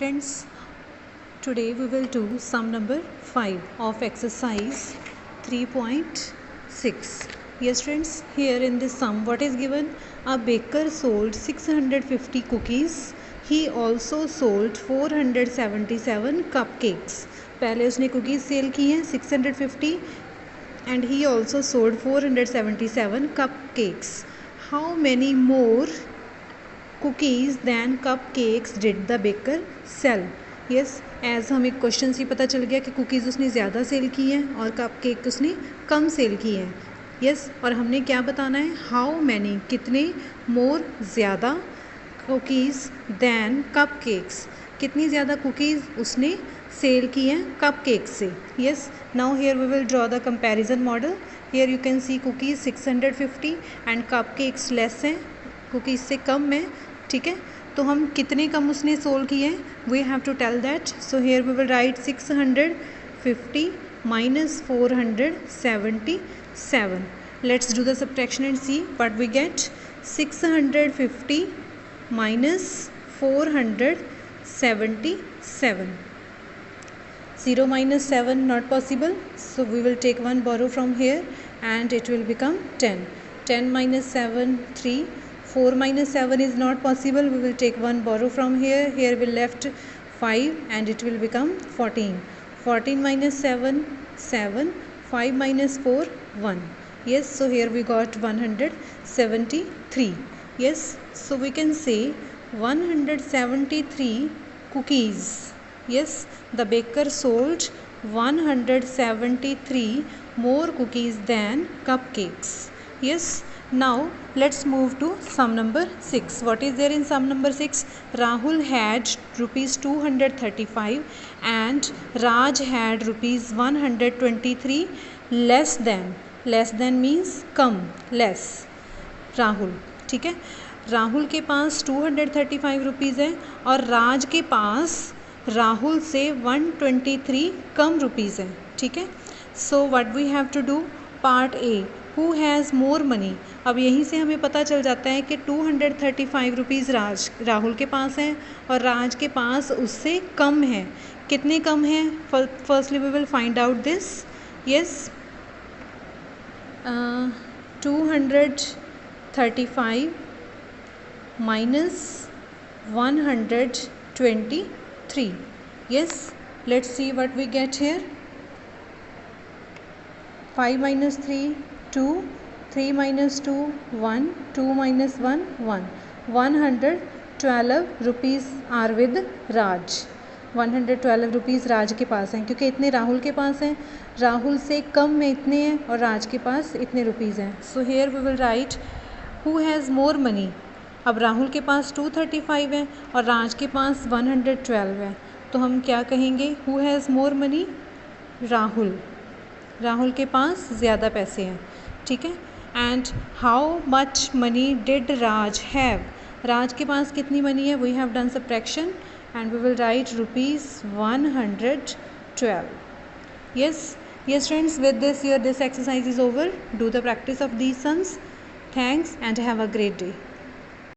friends, today we will do sum number 5 of exercise 3.6. Yes friends, here in this sum what is given? A baker sold 650 cookies. He also sold 477 cupcakes. पहले उसने cookies cell की हैं 650 and he also sold 477 cupcakes. How many more cookies than cupcakes did the baker sell? Yes, as हमें question से पता चल गया कि कुकीज़ उसने ज़्यादा सेल की हैं और कपकेक उसने कम सेल की हैं. यस, और हमने क्या बताना है? हाउ मैनी, कितने, मोर, ज़्यादा, कुकीज़ दैन कपकेक्स, कितनी ज़्यादा कुकीज़ उसने सेल की हैं कपकेक से. Yes, now here we will draw the comparison model. Here you can see cookies 650 and cupcakes less हैं, कुकीज़ से कम है. ठीक है, तो हम कितने कम उसने सोल्व किए हैं, we have to tell that. So here we will write 650 minus 477. Let's do the subtraction and see what we get. 650 minus 477. 0 minus 7 not possible, so we will take one borrow from here and it will become 10. 10 minus 7 3. 4 minus 7 is not possible, we will take one borrow from here. Here we left 5 and it will become 14. 14 minus 7 7. 5 minus 4 1. Yes, so here we got 173. Yes, so we can say 173 cookies. Yes, the baker sold 173 more cookies than cupcakes. Yes, now let's move to sum number 6. What is there in sum number 6? Rahul had rupees 235 and Raj had rupees 123 less than. Less than means come, less. Rahul, ठीक है, राहुल के पास 235 rupees है और राज के पास राहुल से 123 कम rupees है. ठीक है, so what we have to do? Part A, who has more money. अब यहीं से हमें पता चल जाता है कि 235 रुपीज़ राहुल के पास है और राज के पास उससे कम है. कितने कम है? Firstly we will find out this. Yes, 235 minus 123. Yes, let's see what we get here. 5 minus 3 2. 3 minus 2 1. 2 minus 1 1. 112 rupees are with Raj. 112 rupees राज के पास हैं क्योंकि इतने राहुल के पास हैं. राहुल से कम में इतने हैं और राज के पास इतने रुपीज़ हैं. So here we will write who has more money. अब राहुल के पास 235 है और राज के पास 112 है, तो हम क्या कहेंगे? Who has more money? Rahul. Rahul के पास ज़्यादा पैसे हैं. ठीक है, and how much money did Raj have. Raj के पास कितनी मनी है? We have done subtraction and we will write rupees 112. Yes friends, with this here this exercise is over. Do the practice of these sums. Thanks and have a great day.